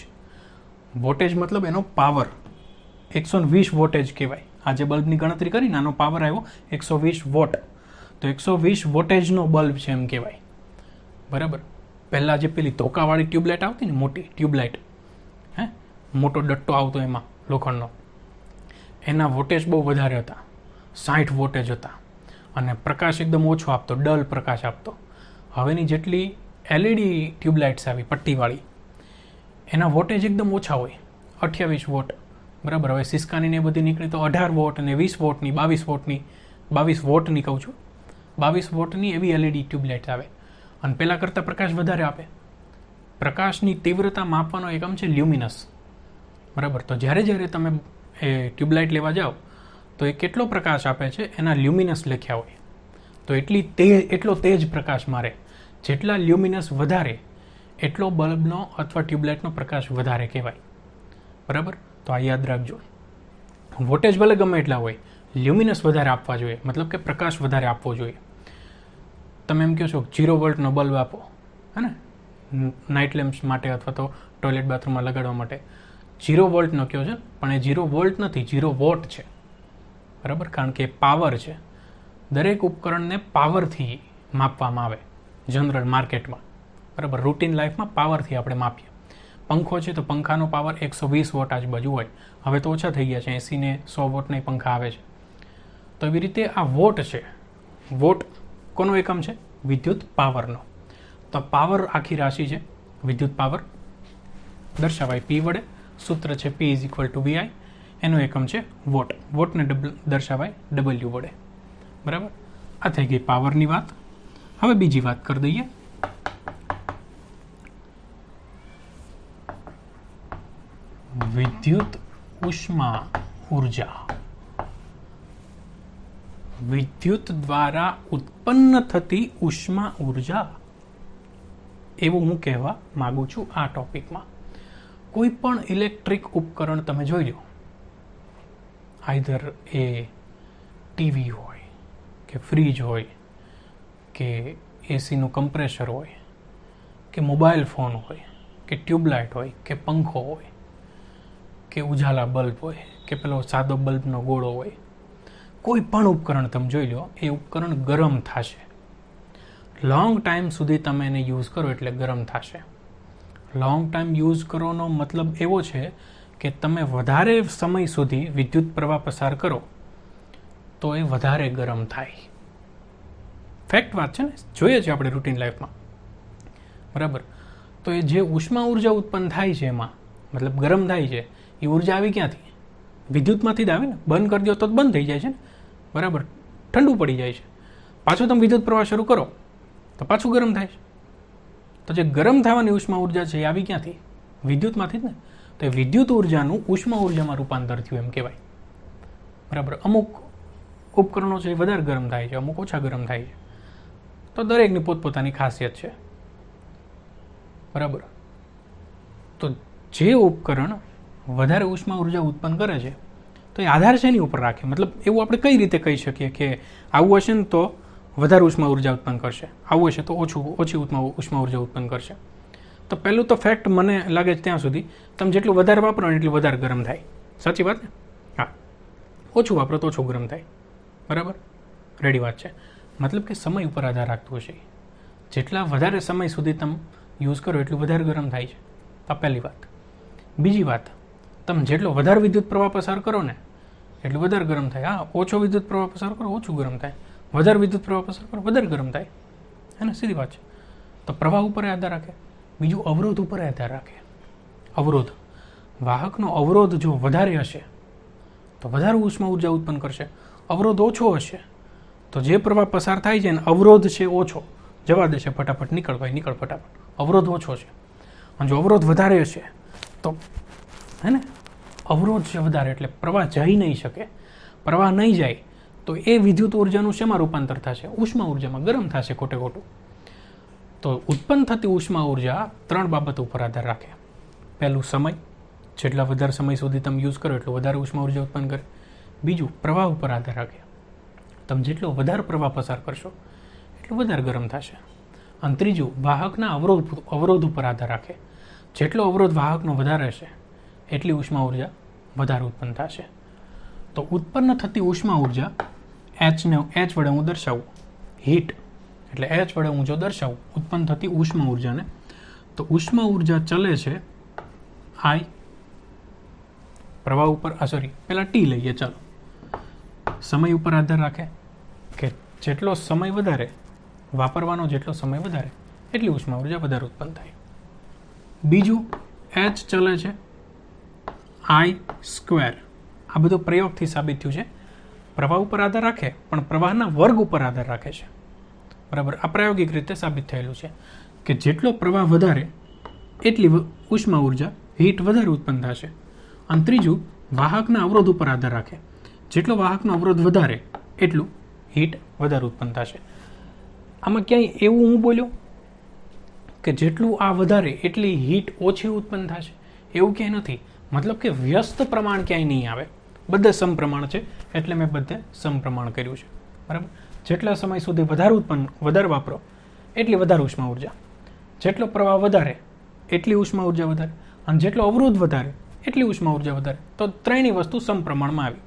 Speaker 1: વોટેજ મતલબ એનો પાવર. 120 વોટેજ કહેવાય. આ જે બલ્બની ગણતરી કરીને આનો પાવર આવ્યો 120 વોટ. તો 120 વોટેજનો બલ્બ છે એમ કહેવાય. બરાબર? પહેલાં જે પેલી ધોકાવાળી ટ્યુબલાઇટ આવતી ને, મોટી ટ્યુબલાઇટ, હે, મોટો ડટ્ટો આવતો એમાં લોખંડનો, એના વોટેજ બહુ વધારે હતા. 60 વોટેજ હતા અને પ્રકાશ એકદમ ઓછો આપતો, ડલ પ્રકાશ આપતો. હવેની જેટલી LED ટ્યુબલાઇટ્સ આવી પટ્ટીવાળી, એના વોટેજ એકદમ ઓછા હોય, 28 વોટ. બરાબર? હવે સિસ્કાની ને બધી નીકળી તો 18 વોટ અને 20 વોટની, 22 વોટની કહું છું, 22 વોટની એવી LED ટ્યુબલાઇટ્સ આવે અને પહેલાં કરતાં પ્રકાશ વધારે આપે. પ્રકાશની તીવ્રતા માપવાનો એકમ છે લ્યુમિનસ. બરાબર? તો જ્યારે જ્યારે તમે એ ટ્યુબલાઇટ લેવા જાઓ તો એ કેટલો પ્રકાશ આપે છે એના લ્યુમિનસ લખ્યા હોય. તો એટલો તેજ પ્રકાશ મારે. જેટલા લ્યુમિનસ વધારે એટલો બલ્બનો અથવા ટ્યુબલાઇટનો પ્રકાશ વધારે કહેવાય. બરાબર? તો આ યાદ રાખજો. વોટેજ ભલે ગમે એટલા હોય, લ્યુમિનસ વધારે આપવા જોઈએ, મતલબ કે પ્રકાશ વધારે આપવો જોઈએ. તમે એમ કહો છો 0 વોલ્ટનો બલ્બ આપો, હે ને? નાઇટ લેમ્પ્સ માટે અથવા તો ટોયલેટ બાથરૂમમાં લગાડવા માટે 0 વોલ્ટનો કયો છે, પણ એ 0 વોલ્ટ નથી, 0 વોટ છે. બરાબર, કારણ કે પાવર છે. દરેક ઉપકરણને પાવરથી માપવામાં આવે જનરલ માર્કેટમાં. બરાબર, રૂટીન લાઈફમાં પાવરથી આપણે માપીએ. પંખો છે તો પંખાનો પાવર 120 વોટ આજુબાજુ હોય. હવે તો ઓછા થઈ ગયા છે, 80 ને 100 વોટના પંખા આવે છે. તો એવી રીતે આ વોટ છે. વોટ કોનો એકમ છે? વિદ્યુત પાવરનો. તો પાવર આખી રાશિ છે. વિદ્યુત પાવર દર્શાવાય P વડે. સૂત્ર છે P = VI. એનો એકમ છે વોટ. વોટને દર્શાવાય W વડે. બરાબર, આ થઈ ગઈ પાવરની વાત. હવે બીજી વાત કરી દઈએ. વિદ્યુત ઉષ્મા ઉર્જા. વિદ્યુત દ્વારા ઉત્પન્ન થતી ઉષ્મા ઉર્જા, એવું હું કહેવા માંગુ છું આ ટોપિકમાં. કોઈ પણ ઇલેક્ટ્રિક ઉપકરણ તમે જોઈ લો, આઈધર એ ટીવી હોય કે ફ્રીજ હોય કે એસીનું કમ્પ્રેસર હોય કે મોબાઈલ ફોન હોય કે ટ્યુબલાઇટ હોય કે પંખો હોય કે ઉજાલા બલ્બ હોય કે પેલો સાદો બલ્બનો ગોળો હોય, કોઈ પણ ઉપકરણ તમે જોઈ લો, એ ઉપકરણ ગરમ થશે. લોંગ ટાઈમ સુધી તમે એને યુઝ કરો એટલે ગરમ થશે. લોંગ ટાઈમ યુઝ કરવાનો મતલબ એવો છે કે તમે વધારે સમય સુધી વિદ્યુત પ્રવાહ પસાર કરો તો એ વધારે ગરમ થાય. ફેક્ટ વાત છે ને, જોઈએ છીએ આપણે રૂટીન લાઈફમાં. બરાબર, તો એ જે ઉષ્મા ઉર્જા ઉત્પન્ન થાય છે એમાં, મતલબ ગરમ થાય છે, એ ઉર્જા આવી ક્યાંથી? વિદ્યુતમાંથી જ આવે ને. બંધ કરી દો તો બંધ થઈ જાય છે ને. બરાબર, ઠંડુ પડી જાય છે. પાછું તમે વિદ્યુત પ્રવાહ શરૂ કરો તો પાછું ગરમ થાય છે. તો જે ગરમ થવાની ઉષ્મા ઉર્જા છે એ આવી ક્યાંથી? વિદ્યુતમાંથી જ ને. તો એ વિદ્યુત ઉર્જાનું ઉષ્મા ઉર્જામાં રૂપાંતર થયું એમ કહેવાય. બરાબર, અમુક ઉપકરણો છે એ વધારે ગરમ થાય છે, અમુક ઓછા ગરમ થાય છે. તો દરેકની પોતપોતાની ખાસિયત છે. બરાબર, તો જે ઉપકરણ વધારે ઉષ્મા ઉર્જા ઉત્પન્ન કરે છે તો એ આધાર શેની ઉપર રાખે? મતલબ એવું આપણે કઈ રીતે કહી શકીએ કે આવું હશે ને તો વધારે ઉષ્મા ઉર્જા ઉત્પન્ન કરશે, આવું હશે તો ઓછી ઉષ્મા ઉર્જા ઉત્પન્ન કરશે? તો પહેલું તો ફેક્ટ મને લાગે છે ત્યાં સુધી, તમે જેટલું વધારે વાપરો ને એટલું વધારે ગરમ થાય. સાચી વાત ને? હા, ઓછું વાપરો તો ઓછું ગરમ થાય. બરાબર, રેડી વાત છે. મતલબ કે સમય ઉપર આધાર રાખતું હશે. જેટલા વધારે સમય સુધી તમે યુઝ કરો એટલું વધારે ગરમ થાય છે. આ પહેલી વાત. બીજી વાત, તમે જેટલો વધારે વિદ્યુત પ્રવાહ પસાર કરો ને એટલું વધારે ગરમ થાય. હા, ઓછો વિદ્યુત પ્રવાહ પસાર કરો ઓછું ગરમ થાય, વધારે વિદ્યુત પ્રવાહ પસાર કરો વધારે ગરમ થાય. હે ને, સીધી વાત છે. તો પ્રવાહ ઉપર આધાર રાખે. બીજું અવરોધ ઉપર આધાર રાખે. અવરોધ, વાહકનો અવરોધ જો વધારે હશે તો વધારે ઉષ્મા ઉર્જા ઉત્પન્ન કરશે. અવરોધ ઓછો હશે તો જે પ્રવાહ પસાર થાય છે ને, અવરોધ છે ઓછો, જવા દેશે ફટાફટ, નીકળ ભાઈ નીકળ ફટાફટ. અવરોધ ઓછો છે. અને જો અવરોધ વધારે હશે તો હે ને, અવરોધ છે વધારે એટલે પ્રવાહ જઈ નહીં શકે. પ્રવાહ નહીં જાય તો એ વિદ્યુત ઉર્જાનું શેમાં રૂપાંતર થશે? ઉષ્મા ઉર્જામાં, ગરમ થશે ખોટે ખોટું. તો ઉત્પન્ન થતી ઉષ્મા ઉર્જા 3 બાબતો ઉપર આધાર રાખે. પહેલું, સમય. જેટલા વધારે સમય સુધી તમે યુઝ કરો એટલું વધારે ઉષ્મા ઉર્જા ઉત્પન્ન કરે. બીજું, પ્રવાહ ઉપર આધાર રાખે. તમે જેટલો વધારે પ્રવાહ પસાર કરશો એટલું વધારે ગરમ થશે. અને ત્રીજું, વાહકના અવરોધ ઉપર આધાર રાખે. જેટલો અવરોધ વાહકનો વધારે હશે એટલી ઉષ્મા ઉર્જા વધારે ઉત્પન્ન થશે. તો ઉત્પન્ન થતી ઉષ્મા ઉર્જા H વડે હું દર્શાવું, હીટ એટલે H વડે હું જો દર્શાવું ઉત્પન્ન થતી ઉષ્મા ઉર્જાને, તો ઉષ્મા ઉર્જા ચલે છે I પ્રવાહ ઉપર. પહેલા T લઈએ. ચાલો, સમય ઉપર આધાર રાખે કે જેટલો સમય વધારે વાપરવાનો, જેટલો સમય વધારે એટલી ઉષ્મા ઉર્જા વધારે ઉત્પન્ન થાય. બીજું, H ચલે છે I². આ બધું પ્રયોગથી સાબિત થયું છે. પ્રવાહ ઉપર આધાર રાખે પણ પ્રવાહના વર્ગ ઉપર આધાર રાખે છે. બરાબર, આ પ્રાયોગિક રીતે સાબિત થયેલું છે કે જેટલો પ્રવાહ વધારે એટલી ઉષ્મા ઉર્જા, હીટ વધારે ઉત્પન્ન થશે. અને ત્રીજું, વાહકના અવરોધ ઉપર આધાર રાખે. જેટલો વાહકનો અવરોધ વધારે એટલું હીટ વધારે ઉત્પન્ન થશે. આમાં ક્યાંય એવું હું બોલ્યો કે જેટલું આ વધારે એટલી હીટ ઓછી ઉત્પન્ન થશે? એવું ક્યાંય નથી. મતલબ કે વ્યસ્ત પ્રમાણ ક્યાંય નહીં આવે. બધે સમપ્રમાણ છે એટલે મેં બધે સમપ્રમાણ કર્યું છે. બરાબર, જેટલા સમય સુધી વધારે વાપરો એટલી વધારે ઉષ્મા ઉર્જા. જેટલો પ્રવાહ વધારે એટલી ઉષ્મા ઉર્જા વધારે, અને જેટલો અવરોધ વધારે એટલી ઉષ્મા ઉર્જા વધારે. તો ત્રણેય વસ્તુ સમપ્રમાણમાં આવી.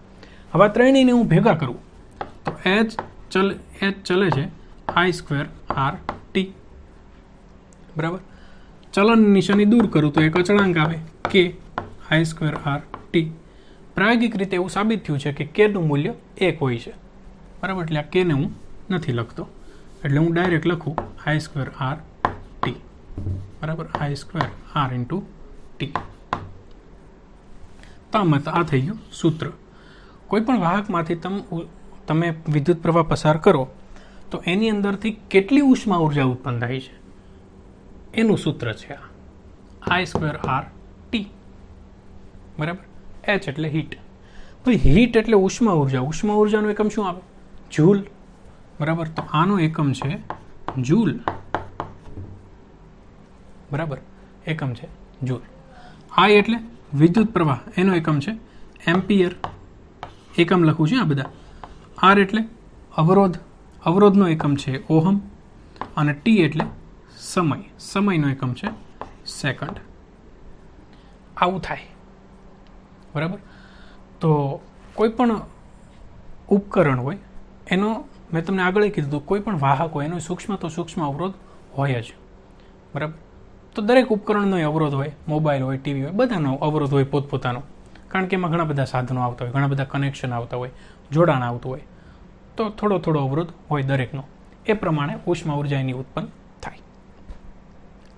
Speaker 1: હવે આ ત્રણેયને હું ભેગા કરું તો એચ ચલે છે I²RT. બરાબર. ચલનની નિશાની દૂર કરું તો એક અચળાંક આવે કે I²RT. પ્રાયોગિક રીતે એવું સાબિત થયું છે કે k નું મૂલ્ય 1 હોય છે. બરાબર. એટલે આ k ને હું નથી લખતો, એટલે હું ડાયરેક્ટ લખું I²RT. બરાબર. I²R × T. તો આ થઈ ગયું સૂત્ર. કોઈ પણ વાહકમાંથી તમે વિદ્યુત પ્રવાહ પસાર કરો તો એની અંદરથી કેટલી ઉષ્મા ઉર્જા ઉત્પન્ન થાય છે એનું સૂત્ર છે આ I²RT. બરાબર. H એટલે હીટ. ભાઈ હીટ એટલે ઉષ્મા ઉર્જા. ઉષ્મા ઉર્જાનો એકમ શું આવે? જૂલ. બરાબર. તો આનો એકમ છે જૂલ. બરાબર. એકમ છે જૂલ. I એટલે વિદ્યુત પ્રવાહ, એનો એકમ છે એમ્પિયર. એકમ લખું છું આ બધા. R એટલે અવરોધ, અવરોધનો એકમ છે ઓહમ. અને T એટલે સમય, સમયનો એકમ છે સેકન્ડ. આવું થાય. બરાબર. તો કોઈ પણ ઉપકરણ હોય એનો, મેં તમને આગળ કીધું, કોઈ પણ વાહક હોય એનો સૂક્ષ્મ તો સૂક્ષ્મ અવરોધ હોય જ. બરાબર. તો દરેક ઉપકરણનો અવરોધ હોય, મોબાઈલ હોય, ટીવી હોય, બધાનો અવરોધ હોય પોતપોતાનો. કારણ કે એમાં ઘણા બધા સાધનો આવતા હોય, ઘણા બધા કનેક્શન આવતા હોય, જોડાણ આવતું હોય, તો થોડો થોડો અવરોધ હોય દરેકનો. એ પ્રમાણે ઉષ્મા ઉર્જા એની ઉત્પન્ન થાય.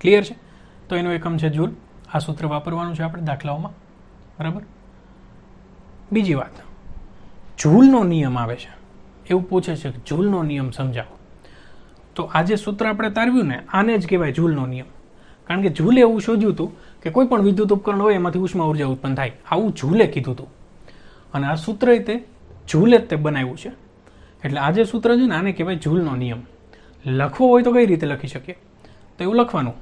Speaker 1: ક્લિયર છે? તો એનો એકમ છે જૂલ. આ સૂત્ર વાપરવાનું છે આપણે દાખલાઓમાં. બરાબર. બીજી વાત, જૂલનો નિયમ આવે છે. એવું પૂછે છે કે જૂલનો નિયમ સમજાવો. તો આ જે સૂત્ર આપણે તારવ્યું ને, આને જ કહેવાય જૂલનો નિયમ. કારણ કે જૂલે એવું શોધ્યું હતું કે કોઈ પણ વિદ્યુત ઉપકરણ હોય એમાંથી ઉષ્મા ઉર્જા ઉત્પન્ન થાય. આવું જૂલે કીધું હતું. અને આ સૂત્ર તે જૂલે જ તે બનાવ્યું છે. એટલે આ જે સૂત્ર છે ને, આને કહેવાય જૂલનો નિયમ. લખવો હોય તો કઈ રીતે લખી શકીએ? તો એવું લખવાનું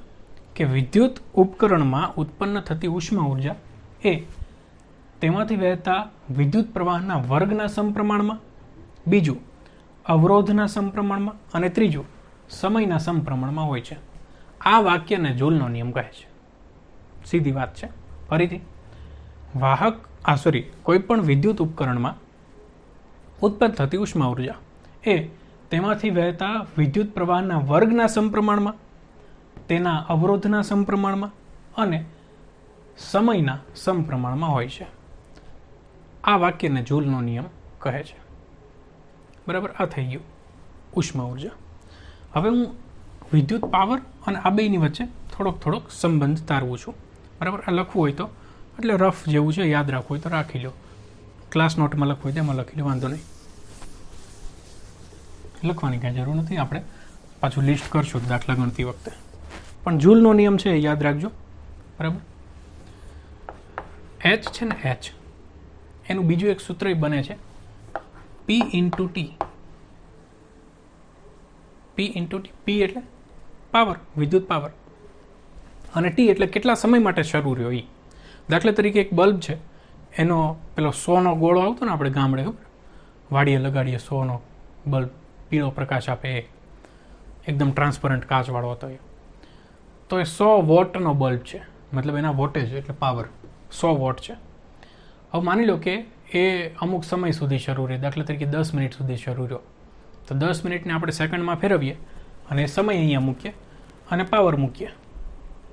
Speaker 1: કે વિદ્યુત ઉપકરણમાં ઉત્પન્ન થતી ઉષ્મા ઉર્જા એ તેમાંથી વહેતા વિદ્યુત પ્રવાહના વર્ગના સમપ્રમાણમાં, બીજું અવરોધના સમપ્રમાણમાં, અને ત્રીજું સમયના સમપ્રમાણમાં હોય છે. આ વાક્યને જૂલનો નિયમ કહે છે. સીધી વાત છે. ફરીથી, કોઈ પણ વિદ્યુત ઉપકરણમાં ઉત્પન્ન થતી ઉષ્મા ઉર્જા એ તેમાંથી વહેતા વિદ્યુત પ્રવાહના વર્ગના સમપ્રમાણમાં, તેના અવરોધના સમપ્રમાણમાં અને સમયના સમપ્રમાણમાં હોય છે. આ વાક્યને જૂલનો નિયમ કહે છે. બરાબર. આ થઈ ગયું ઉષ્મા ઉર્જા. હવે હું વિદ્યુત પાવર અને આ બેની વચ્ચે થોડોક સંબંધ તારવું છું. બરાબર. આ લખવું હોય તો, એટલે રફ જેવું છે, યાદ રાખવું હોય તો રાખી લો. ક્લાસ નોટમાં લખવું હોય તેમાં લખી લો, વાંધો નહીં. લખવાની કાંઈ જરૂર નથી. આપણે પાછું લિસ્ટ કરશું દાખલા ગણતી વખતે. પણ જૂલનો નિયમ છે, યાદ રાખજો. બરાબર. H છે ને, H એનું બીજું એક સૂત્ર બને છે P × T. P × T. P એટલે પાવર, વિદ્યુત પાવર, અને T એટલે કેટલા સમય માટે શરૂ રહ્યો એ. દાખલા તરીકે એક બલ્બ છે, એનો પેલો 100નો ગોળો આવતો ને, આપણે ગામડે ખબર વાડીએ લગાડીએ 100નો બલ્બ, પીળો પ્રકાશ આપે, એ એકદમ ટ્રાન્સપરન્ટ કાચવાળો હતો એ. તો એ 100 વોટનો બલ્બ છે. મતલબ એના વોટેજ એટલે પાવર 100 વોટ છે. હવે માની લો કે એ અમુક સમય સુધી શરૂ રહે. દાખલા તરીકે 10 મિનિટ સુધી શરૂ રહ્યો. તો 10 મિનિટને આપણે સેકન્ડમાં ફેરવીએ અને સમય અહીંયા મૂકીએ અને પાવર મૂકીએ.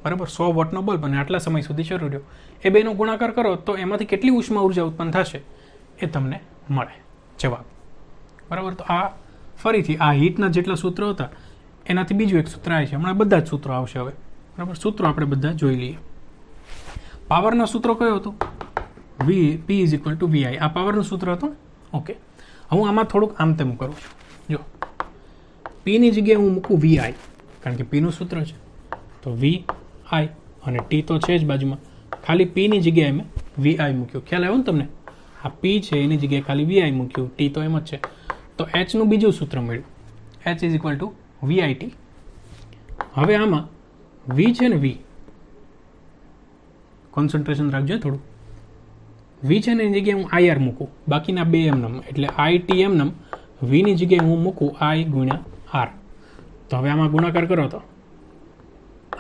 Speaker 1: બરાબર. 100 વોટનો બલ્બ અને આટલા સમય સુધી શરૂ રહ્યો. એ બેનો ગુણાકાર કરો તો એમાંથી કેટલી ઉષ્મા ઉર્જા ઉત્પન્ન થશે એ તમને મળે જવાબ. બરાબર. તો આ ફરીથી આ હીટના જેટલા સૂત્રો હતા એનાથી બીજું એક સૂત્ર આવે છે. હમણાં બધા જ સૂત્રો આવશે હવે. બરાબર. સૂત્રો આપણે બધા જોઈ લઈએ. પાવરનો સૂત્ર કયો હતો? P = VI. આ પાવરનું સૂત્ર હતું. ઓકે. હું આમાં થોડુંક આમ તેમ કરું છું. જો Pની જગ્યાએ હું મૂકું VI, કારણ કે Pનું સૂત્ર છે. તો VI અને T તો છે જ બાજુમાં. ખાલી Pની જગ્યાએ મેં VI મૂક્યું. ખ્યાલ આવ્યો ને તમને? આ P છે એની જગ્યાએ ખાલી VI મૂક્યું. T તો એમ જ છે. તો Hનું બીજું સૂત્ર મળ્યું. H = VIT. હવે આમાં V છે ને, V કોન્સન્ટ્રેશન રાખજો થોડું. V છે ને એની જગ્યાએ હું IR મૂકું. બાકીના બે એમનમ, એટલે IT એમનમ. Vની જગ્યાએ હું મૂકું I × R. તો હવે આમાં ગુણાકાર કરો તો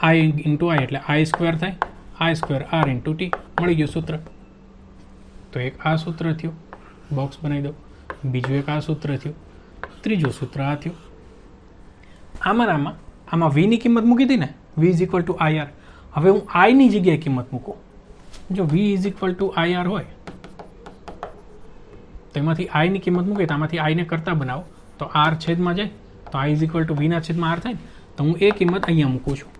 Speaker 1: આઈ ઇન્ટુ આઈ એટલે આઈ સ્ક્વેર થાય, I square R into T, મળી ગયું સૂત્ર. તો એક આ સૂત્ર થયું, બોક્સ બનાવી દો. બીજું એક આ સૂત્ર થયું, ત્રીજું સૂત્ર આ થયું. આમાં વીની કિંમત મૂકી હતી ને, V is equal to I R. હવે હું આઈની જગ્યાએ કિંમત મૂકું. જો V is equal to I R હોય તો એમાંથી આઈની કિંમત મૂકે તો આમાંથી આઈને કરતા બનાવો તો આર છેદમાં જાય તો આઈ ઇઝ ઇક્વલ ટુ વીના છેદમાં આર થાય ને. તો હું એ કિંમત અહીંયા મૂકું છું.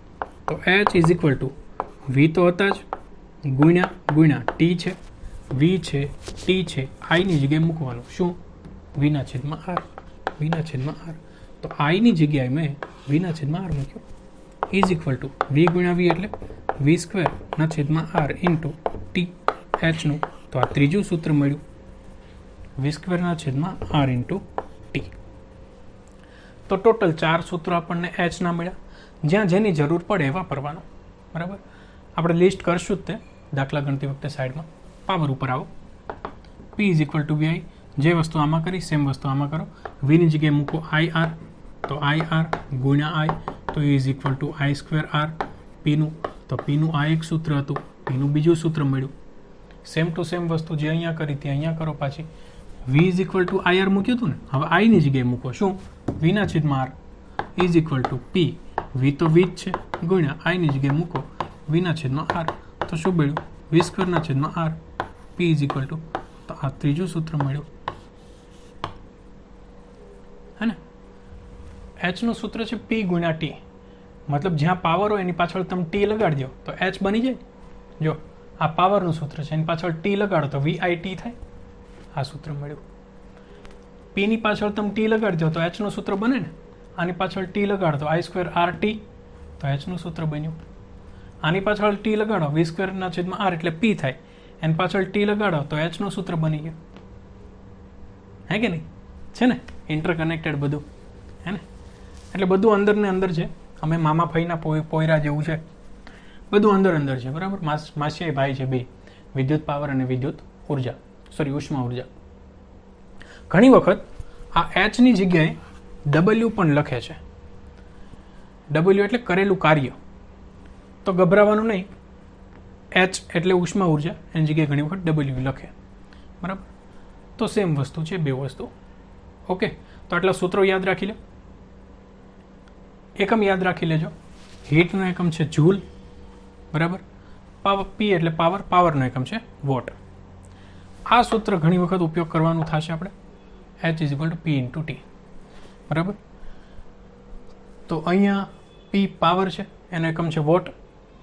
Speaker 1: તો એચ ઇઝ ઇક્વલ ટુ વી તો હતા જ, ગુણ્યા ટી છે, વી છે, ટી છે, આઈની જગ્યાએ મૂકવાનું શું? વીના છેદમાં આર. તો આઈની જગ્યાએ મેં વીના છેદમાં આર મૂક્યો ઇઝ ઇક્વલ ટુ વી ગુણ્યા વી એટલે વી સ્ક્વેરના છેદમાં આર ઇન્ટુ ટી એચનું. તો આ ત્રીજું સૂત્ર મળ્યું, વી સ્ક્વેરના છેદમાં આર ઇન્ટુ ટી. તો ટોટલ 4 સૂત્રો આપણને એચના મળ્યા. જ્યાં જેની જરૂર પડે એ વાપરવાનું. બરાબર, આપણે લિસ્ટ કરશું જ તે દાખલા ગણતી વખતે. સાઈડમાં પાવર ઉપર આવો. પી ઇઝ ઇક્વલ ટુ વીઆઈ. જે વસ્તુ આમાં કરી સેમ વસ્તુ આમાં કરો. વીની જગ્યાએ મૂકો આઈ આર, તો આઈ આર ગુણ્યા આઈ તો is equal to I square R. પીનું તો પીનું આ એક સૂત્ર હતું, પીનું બીજું સૂત્ર મળ્યું. સેમ ટુ સેમ વસ્તુ જે અહીંયા કરી તે અહીંયા કરો પાછી. V is equal to I R મૂક્યું હતું ને, હવે આઈની જગ્યાએ મૂકો શું? વીના છેદમાં આર ઇઝ ઇક્વલ ટુ પી. વી તો વી જ છે, ગુણ્યા આઈની જગ્યાએ મૂકો વીના છેદમાં આર. તો શું મળ્યું? વી સ્ક્વેરના છેદમાં R. P is equal to, તો આ ત્રીજું સૂત્ર મળ્યું. હે ને? એચનું સૂત્ર છે પી ગુણ્યા ટી. મતલબ જ્યાં પાવર હોય એની પાછળ તમે ટી લગાડી દો તો એચ બની જાય. જો આ પાવરનું સૂત્ર છે, એની પાછળ ટી લગાડો તો વી આઈ ટી થાય. આ સૂત્ર મળ્યું. પીની પાછળ તમે ટી લગાડી દો તો એચનું સૂત્ર બને ને. આની પાછળ ટી લગાડો તો આઈ સ્ક્વેર આર ટી, તો એચનું સૂત્ર બન્યું. આની પાછળ ટી લગાડો વી સ્ક્વેરના છેદમાં આર એટલે પી થાય. એની પાછળ ટી લગાડો તો એચનું સૂત્ર બની ગયું. હે કે નહીં? છે ને, ઇન્ટરકનેક્ટેડ બધું. હે ને? એટલે બધું અંદર ને અંદર છે. અમે મામા ફઈના પોયરા જેવું છે, બધું અંદર છે. બરાબર, માસીયાઈ ભાઈ છે બે, વિદ્યુત પાવર અને વિદ્યુત ઉર્જા, ઉષ્મા ઉર્જા. ઘણી વખત આ એચની જગ્યાએ ડબલ્યુ પણ લખે છે. ડબલ્યુ એટલે કરેલું કાર્ય. તો ગભરાવાનું નહીં. એચ એટલે ઉષ્મા ઉર્જા, એની જગ્યાએ ઘણી વખત ડબલ્યુ લખે. બરાબર, તો સેમ વસ્તુ છે, બે વસ્તુ. ઓકે, તો આટલા સૂત્રો યાદ રાખી લો. એકમ યાદ રાખી લેજો. હીટનો એકમ છે જૂલ. બરાબર, પાવર પી એટલે પાવરનો એકમ છે વોટ. આ સૂત્ર ઘણી વખત ઉપયોગ કરવાનું થશે આપણે. H is equal two P into T. બરાબર, તો અહીંયા પી પાવર છે, એનો એકમ છે વોટ.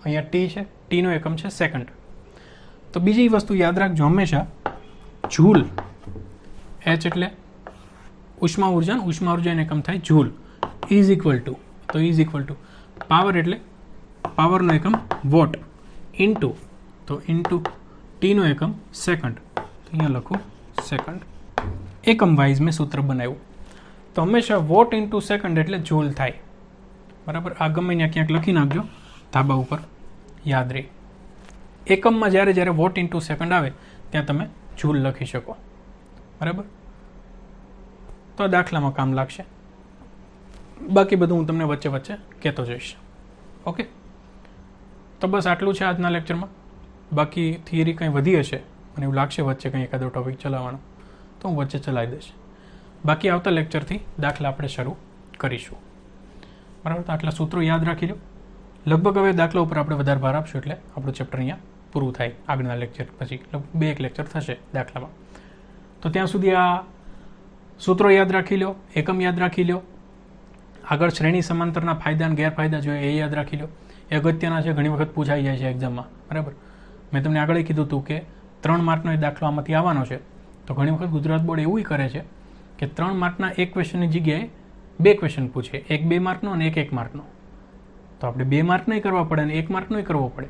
Speaker 1: અહીંયા ટી છે, ટીનો એકમ છે સેકન્ડ. તો બીજી વસ્તુ યાદ રાખજો હંમેશા, જૂલ એચ એટલે ઉષ્મા ઉર્જાનો એકમ થાય જૂલ. ઇઝ ઇક્વલ ટુ, તો ઇઝ ઇક્વલ ટુ પાવર એટલે પાવરનો એકમ વોટ ઇન્ટુ, તો ઇન્ટુ ટીનો એકમ સેકન્ડ. તો અહીંયા લખું સેકન્ડ. એકમ વાઇઝ મેં સૂત્ર બનાવ્યું. તો હંમેશા વોટ ઇન્ટુ સેકન્ડ એટલે જૂલ થાય. બરાબર, આ ગમે ત્યાં ક્યાંક લખી નાખજો ધાબા ઉપર, યાદ રહે. એકમમાં જ્યારે વોટ ઇન્ટુ સેકન્ડ આવે ત્યાં તમે જૂલ લખી શકો. બરાબર, તો દાખલામાં કામ લાગશે. બાકી બધું હું તમને વચ્ચે કહેતો જઈશ. ઓકે, તો બસ આટલું છે આજના લેક્ચરમાં. બાકી થિયરી કંઈ વધી હશે, મને એવું લાગશે વચ્ચે કંઈ એકાદો ટોપિક ચલાવવાનો, તો હું વચ્ચે ચલાવી દઈશ. બાકી આવતા લેક્ચરથી દાખલા આપણે શરૂ કરીશું. બરાબર, તો આટલા સૂત્રો યાદ રાખી લો. લગભગ હવે દાખલા ઉપર આપણે વધારે ભાર આપશું એટલે આપણું ચેપ્ટર અહીંયા પૂરું થાય. આગળના લેક્ચર પછી લગભગ 2 લેક્ચર થશે દાખલામાં. તો ત્યાં સુધી આ સૂત્રો યાદ રાખી લો, એકમ યાદ રાખી લો. આગળ શ્રેણી સમાંતરના ફાયદા અને ગેરફાયદા જોઈએ એ યાદ રાખી લો. એ અગત્યના છે, ઘણી વખત પૂછાઈ જાય છે એક્ઝામમાં. બરાબર, મેં તમને આગળ કીધું હતું કે 3 માર્કનો એ દાખલો આમાંથી આવવાનો છે. તો ઘણી વખત ગુજરાત બોર્ડ એવું કરે છે કે 3 માર્કના એક ક્વેશ્ચનની જગ્યાએ 2 ક્વેશ્ચન પૂછે, એક 2 માર્કનો અને એક 1 માર્કનો. તો આપણે 2 માર્ક નહીં કરવા પડે અને 1 માર્કનો કરવો પડે.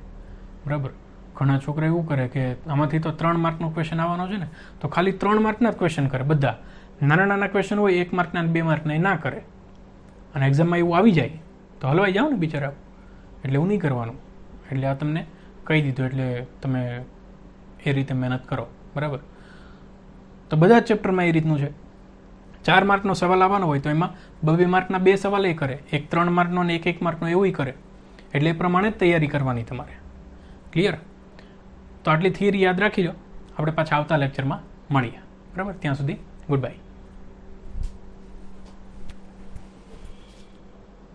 Speaker 1: બરાબર, ઘણા છોકરા એવું કરે કે આમાંથી તો 3 માર્કનો ક્વેશ્ચન આવવાનો છે ને, તો ખાલી 3 માર્કના જ ક્વેશ્ચન કરે. બધા નાના ક્વેશ્ચન હોય 1 માર્કના અને 2 માર્કના એ ના કરે, અને એક્ઝામમાં એવું આવી જાય તો હલવાઈ જાઓ ને બિચારા. એટલે એવું નહીં કરવાનું. એટલે આ તમને કહી દીધું, એટલે તમે એ રીતે મહેનત કરો. બરાબર, તો બધા જ ચેપ્ટરમાં એ રીતનું છે. 4 માર્કનો સવાલ આવવાનો હોય તો એમાં 2 માર્કના 2 સવાલ એ કરે, એક 3 માર્કનો અને એક 1 માર્કનો એવું કરે. એટલે એ પ્રમાણે જ તૈયારી કરવાની તમારે. ક્લિયર? તો આટલી થિયરી યાદ રાખી લો. આપણે પાછા આવતા લેક્ચરમાં મળીએ. બરાબર? ત્યાં સુધી ગુડ બાય.